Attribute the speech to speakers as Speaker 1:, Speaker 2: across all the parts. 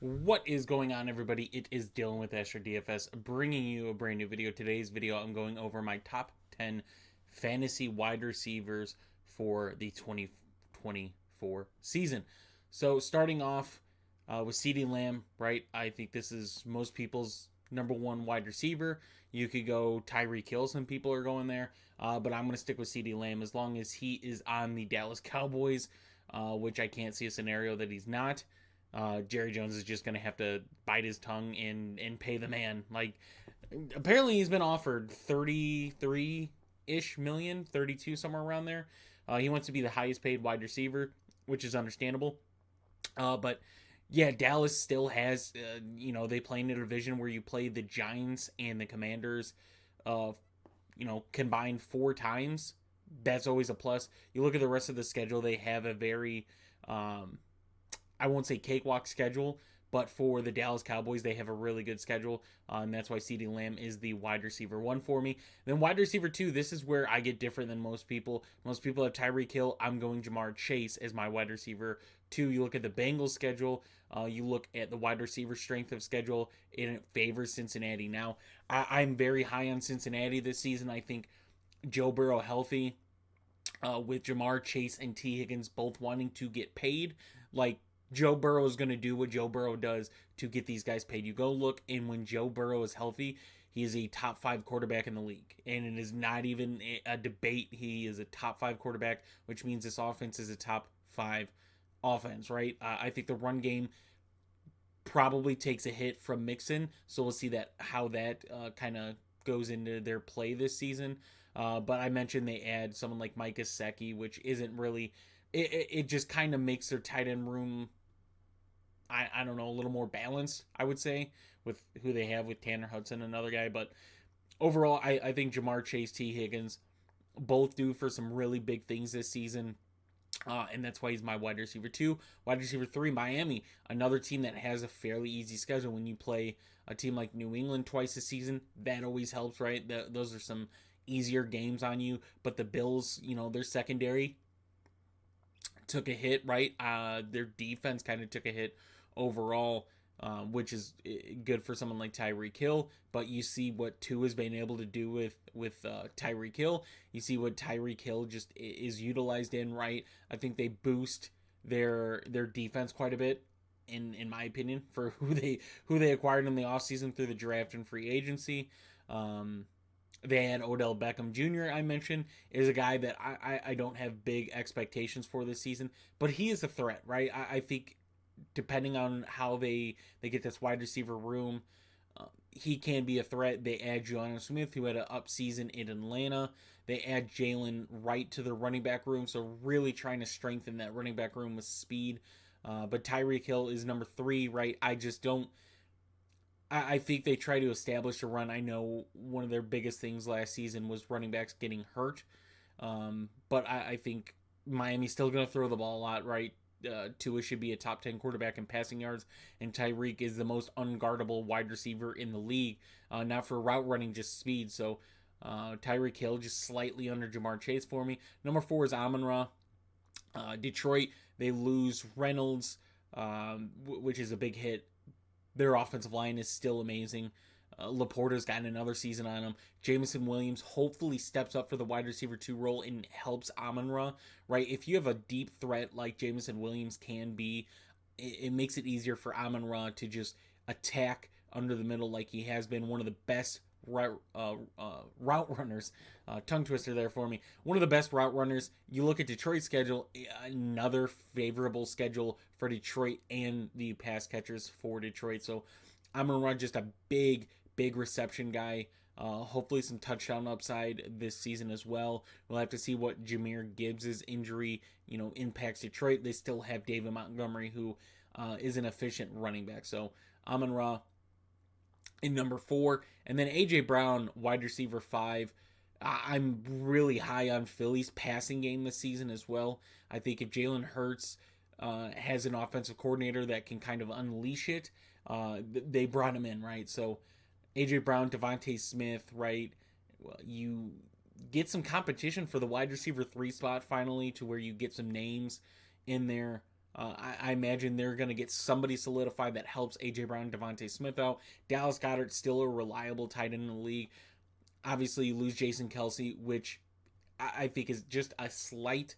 Speaker 1: What is going on, everybody? It is Dylan with Astrodfs bringing you a brand new video. Today's video, I'm going over my top 10 fantasy wide receivers for the 2024 season. So, starting off with CeeDee Lamb, right? I think this is most people's number one wide receiver. You could go Tyreek Hill, some people are going there, but I'm going to stick with CeeDee Lamb as long as he is on the Dallas Cowboys, which I can't see a scenario that he's not. Jerry Jones is just going to have to bite his tongue and pay the man. Like, apparently he's been offered 33 ish million, 32 somewhere around there. He wants to be the highest paid wide receiver, which is understandable. But yeah, Dallas still has, they play in a division where you play the Giants and the Commanders, uh, combined four times. That's always a plus. You look at the rest of the schedule; they have a very, I won't say cakewalk schedule, but for the Dallas Cowboys, they have a really good schedule, and that's why CeeDee Lamb is the wide receiver one for me. Then wide receiver two, this is where I get different than most people. Most people have Tyreek Hill. I'm going Jamar Chase as my wide receiver two. You look at the Bengals schedule, you look at the wide receiver strength of schedule, and it favors Cincinnati. Now, I'm very high on Cincinnati this season. I think Joe Burrow healthy, with Jamar Chase and T. Higgins both wanting to get paid, like Joe Burrow is going to do what Joe Burrow does to get these guys paid. You go look, and when Joe Burrow is healthy, he is a top five quarterback in the league. And it is not even a debate. He is a top five quarterback, which means this offense is a top five offense, right? I think the run game probably takes a hit from Mixon. So we'll see that how that kind of goes into their play this season. But I mentioned they add someone like Mike Gesicki, which isn't really. It just kind of makes their tight end room, I don't know, a little more balanced, I would say, with who they have with Tanner Hudson, another guy. But overall, I think Jamar Chase, T. Higgins, both do for some really big things this season. And that's why he's my wide receiver two. Wide receiver three, Miami, another team that has a fairly easy schedule. When you play a team like New England twice a season, that always helps, right? Those are some easier games on you. But the Bills, their secondary took a hit, right? Their defense kind of took a hit overall, which is good for someone like Tyreek Hill. But you see what Tua has been able to do with Tyreek Hill. You see what Tyreek Hill just is utilized in, right? I think they boost their defense quite a bit. In my opinion, for who they acquired in the offseason through the draft and free agency. They had Odell Beckham Jr. I mentioned is a guy that I don't have big expectations for this season, but he is a threat, right? I think depending on how they get this wide receiver room, he can be a threat. They add Jonnu Smith, who had an up season in Atlanta. They add Jalen Wright to the running back room, so really trying to strengthen that running back room with speed. But Tyreek Hill is number three, right? I just don't. I think they try to establish a run. I know one of their biggest things last season was running backs getting hurt, but I think Miami's still going to throw the ball a lot, right? Tua should be a top 10 quarterback in passing yards, and Tyreek is the most unguardable wide receiver in the league, not for route running, just speed. So Tyreek Hill just slightly under Jamar Chase for me. Number four is Amon-Ra. Detroit, they lose Reynolds, which is a big hit. Their offensive line is still amazing. Laporta's gotten another season on him. Jameson Williams hopefully steps up for the wide receiver two role and helps Amon-Ra, right? If you have a deep threat like Jameson Williams can be, it makes it easier for Amon-Ra to just attack under the middle like he has been. One of the best route runners. Tongue twister there for me. One of the best route runners. You look at Detroit's schedule, another favorable schedule for Detroit and the pass catchers for Detroit. So I'm going to run just a big reception guy. Hopefully some touchdown upside this season as well. We'll have to see what Jahmyr Gibbs' injury, impacts Detroit. They still have David Montgomery, who is an efficient running back. So Amon-Ra in number four. And then A.J. Brown, wide receiver five. I'm really high on Philly's passing game this season as well. I think if Jalen Hurts has an offensive coordinator that can kind of unleash it, they brought him in, right? So A.J. Brown, Devontae Smith, right? Well, you get some competition for the wide receiver three spot finally, to where you get some names in there. I imagine they're going to get somebody solidified that helps A.J. Brown and Devontae Smith out. Dallas Goedert still a reliable tight end in the league. Obviously, you lose Jason Kelsey, which I think is just a slight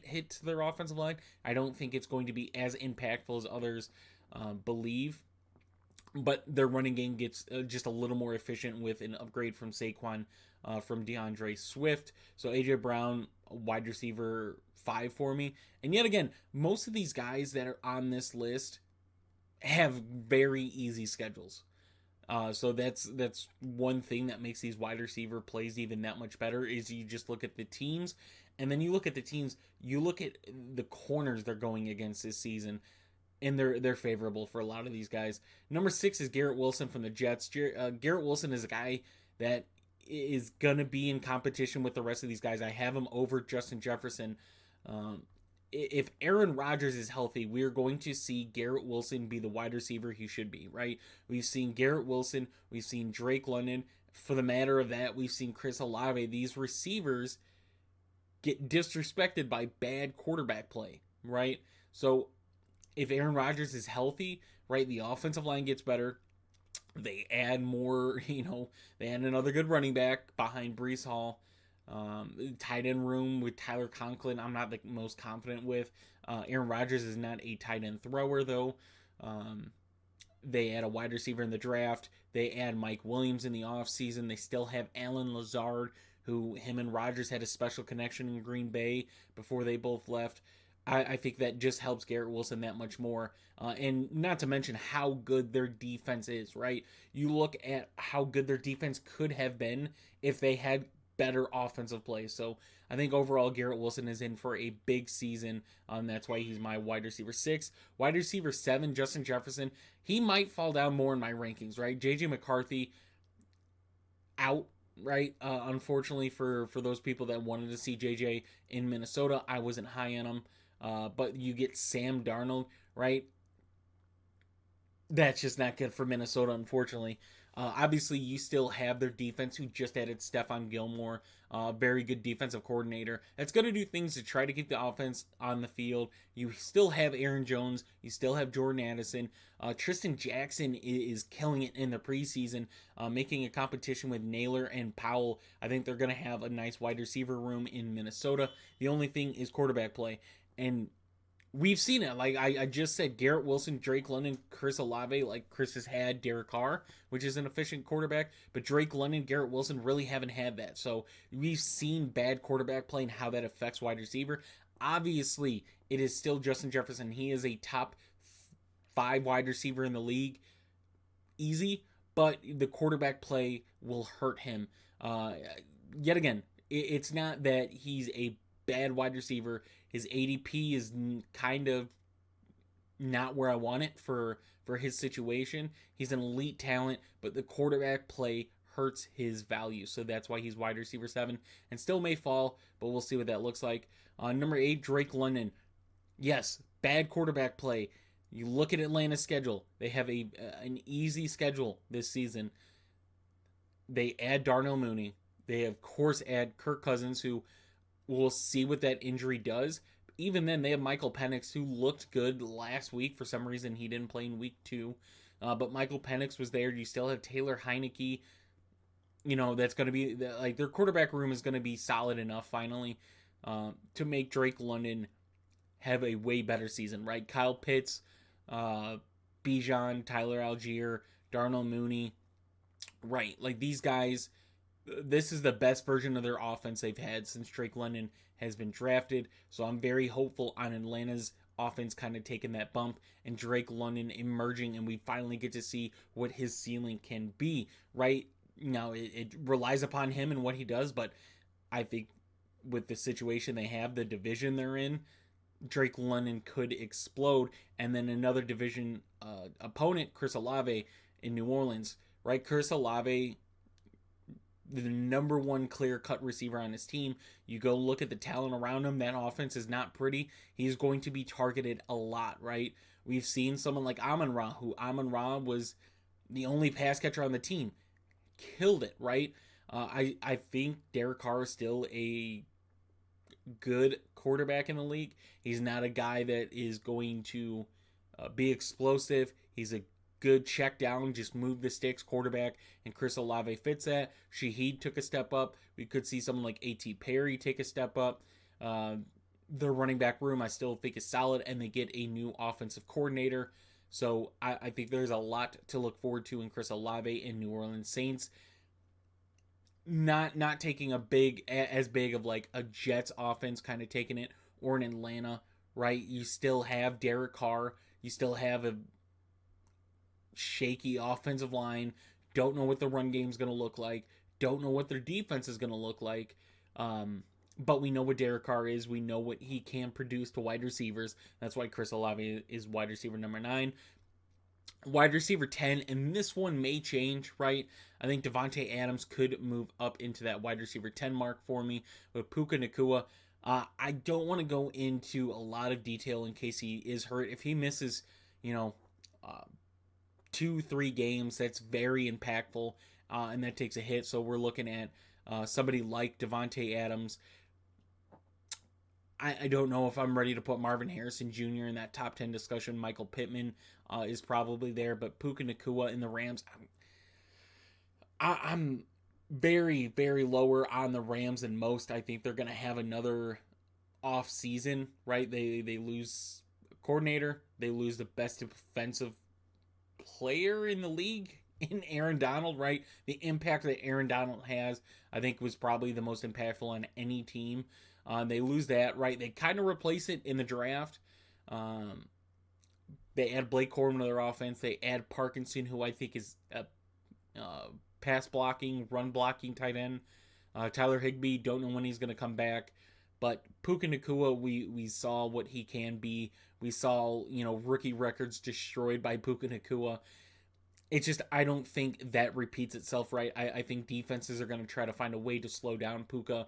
Speaker 1: hit to their offensive line. I don't think it's going to be as impactful as others believe. But their running game gets just a little more efficient with an upgrade from Saquon, from DeAndre Swift. So A.J. Brown, wide receiver 5 for me. And yet again, most of these guys that are on this list have very easy schedules. So that's one thing that makes these wide receiver plays even that much better is you just look at the teams, and then you look at the teams, you look at the corners they're going against this season, and they're favorable for a lot of these guys. Number 6 is Garrett Wilson from the Jets. Garrett Wilson is a guy that is gonna be in competition with the rest of these guys. I have him over Justin Jefferson. If Aaron Rodgers is healthy, we're going to see Garrett Wilson be the wide receiver he should be, right? We've seen Garrett Wilson, we've seen Drake London. For the matter of that, we've seen Chris Olave. These receivers get disrespected by bad quarterback play, right? So if Aaron Rodgers is healthy, right, the offensive line gets better. They add more, they add another good running back behind Breece Hall. Tight end room with Tyler Conklin, I'm not the most confident with. Aaron Rodgers is not a tight end thrower, though. They add a wide receiver in the draft. They add Mike Williams in the offseason. They still have Allen Lazard, who him and Rodgers had a special connection in Green Bay before they both left. I think that just helps Garrett Wilson that much more. And not to mention how good their defense is, right? You look at how good their defense could have been if they had better offensive play. So I think overall Garrett Wilson is in for a big season. That's why he's my wide receiver 6. Wide receiver 7, Justin Jefferson. He might fall down more in my rankings, right? J.J. McCarthy out, right? Unfortunately for those people that wanted to see J.J. in Minnesota, I wasn't high on him. But you get Sam Darnold, right? That's just not good for Minnesota, unfortunately. Obviously, you still have their defense, who just added Stephon Gilmore, very good defensive coordinator. That's going to do things to try to keep the offense on the field. You still have Aaron Jones. You still have Jordan Addison. Tristan Jackson is killing it in the preseason, making a competition with Naylor and Powell. I think they're going to have a nice wide receiver room in Minnesota. The only thing is quarterback play. And we've seen it. Like I just said, Garrett Wilson, Drake London, Chris Olave. Like Chris has had Derek Carr, which is an efficient quarterback, but Drake London, Garrett Wilson really haven't had that. So we've seen bad quarterback play and how that affects wide receiver. Obviously, it is still Justin Jefferson. He is a top 5 wide receiver in the league, easy, but the quarterback play will hurt him. Yet again, it's not that he's a bad wide receiver. His ADP is kind of not where I want it for his situation. He's an elite talent, but the quarterback play hurts his value. So that's why he's wide receiver 7 and still may fall, but we'll see what that looks like. Number 8, Drake London. Yes, bad quarterback play. You look at Atlanta's schedule. They have an easy schedule this season. They add Darnell Mooney. They, of course, add Kirk Cousins, who we'll see what that injury does. Even then, they have Michael Penix, who looked good last week. For some reason, he didn't play in week 2. But Michael Penix was there. You still have Taylor Heineke. That's going to be, like, their quarterback room is going to be solid enough, finally, to make Drake London have a way better season, right? Kyle Pitts, Bijan, Tyler Algier, Darnell Mooney. Right, like, these guys, this is the best version of their offense they've had since Drake London has been drafted. So I'm very hopeful on Atlanta's offense kind of taking that bump and Drake London emerging, and we finally get to see what his ceiling can be, right? Now, it relies upon him and what he does, but I think with the situation they have, the division they're in, Drake London could explode. And then another division opponent, Chris Olave in New Orleans, right? Chris Olave, the number 1 clear-cut receiver on his team. You go look at the talent around him. That offense is not pretty. He's going to be targeted a lot, right? We've seen someone like Amon-Ra, who Amon-Ra was the only pass catcher on the team. Killed it, right? I think Derek Carr is still a good quarterback in the league. He's not a guy that is going to be explosive. He's a good check down, just move the sticks quarterback, and Chris Olave fits that. Shaheed took a step up. We could see someone like A.T. Perry take a step up. Their running back room, I still think, is solid, and they get a new offensive coordinator. So I think there's a lot to look forward to in Chris Olave in New Orleans Saints. Not taking as big of like a Jets offense kind of taking it, or an Atlanta, right? You still have Derek Carr. You still have a shaky offensive line. Don't know what the run game is going to look like. Don't know what their defense is going to look like. But we know what Derek Carr is. We know what he can produce to wide receivers. That's why Chris Olave is wide receiver number 9. Wide receiver 10, and this one may change, right? I think Devontae Adams could move up into that wide receiver 10 mark for me with Puka Nacua. I don't want to go into a lot of detail in case he is hurt. If he misses, 2-3 games, that's very impactful, and that takes a hit. So we're looking at somebody like Devontae Adams. I don't know if I'm ready to put Marvin Harrison Jr. in that top 10 discussion. Michael Pittman is probably there, but Puka Nacua in the Rams, I'm very, very lower on the Rams than most. I think they're going to have another off season, right? They lose a coordinator. They lose the best defensive player in the league in Aaron Donald, right? The impact that Aaron Donald has, I think, was probably the most impactful on any team. They lose that, right? They kind of replace it in the draft. They add Blake Corum to their offense. They add Parkinson, who I think is a pass blocking, run blocking tight end. Tyler Higbee, don't know when he's going to come back. But Puka Nacua, we saw what he can be. We saw, rookie records destroyed by Puka Nacua. It's just, I don't think that repeats itself, right? I think defenses are going to try to find a way to slow down Puka.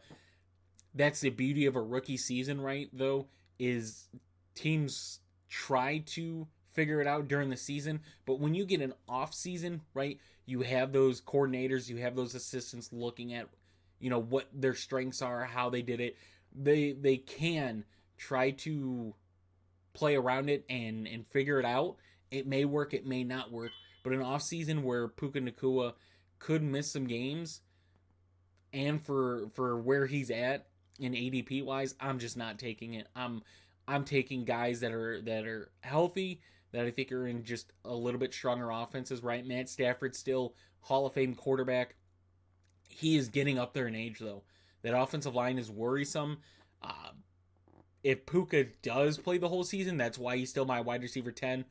Speaker 1: That's the beauty of a rookie season, right, though, is teams try to figure it out during the season, but when you get an off season, right, you have those coordinators, you have those assistants looking at, what their strengths are, how they did it. They can try to play around it and figure it out. It may work, it may not work, but an off season where Puka Nacua could miss some games, and for where he's at in ADP wise, I'm just not taking it. I'm taking guys that are healthy, that I think are in just a little bit stronger offenses, right? Matt Stafford, still Hall of Fame quarterback. He is getting up there in age, though. That offensive line is worrisome. If Puka does play the whole season, that's why he's still my wide receiver 10.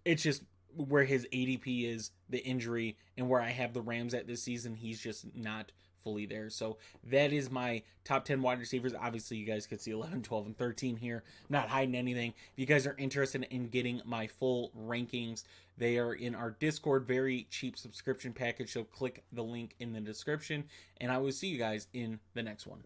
Speaker 1: It's just where his ADP is, the injury, and where I have the Rams at this season, he's just not fully there. So that is my top 10 wide receivers. Obviously, you guys could see 11, 12, and 13 here. I'm not hiding anything. If you guys are interested in getting my full rankings, they are in our Discord. Very cheap subscription package. So click the link in the description. And I will see you guys in the next one.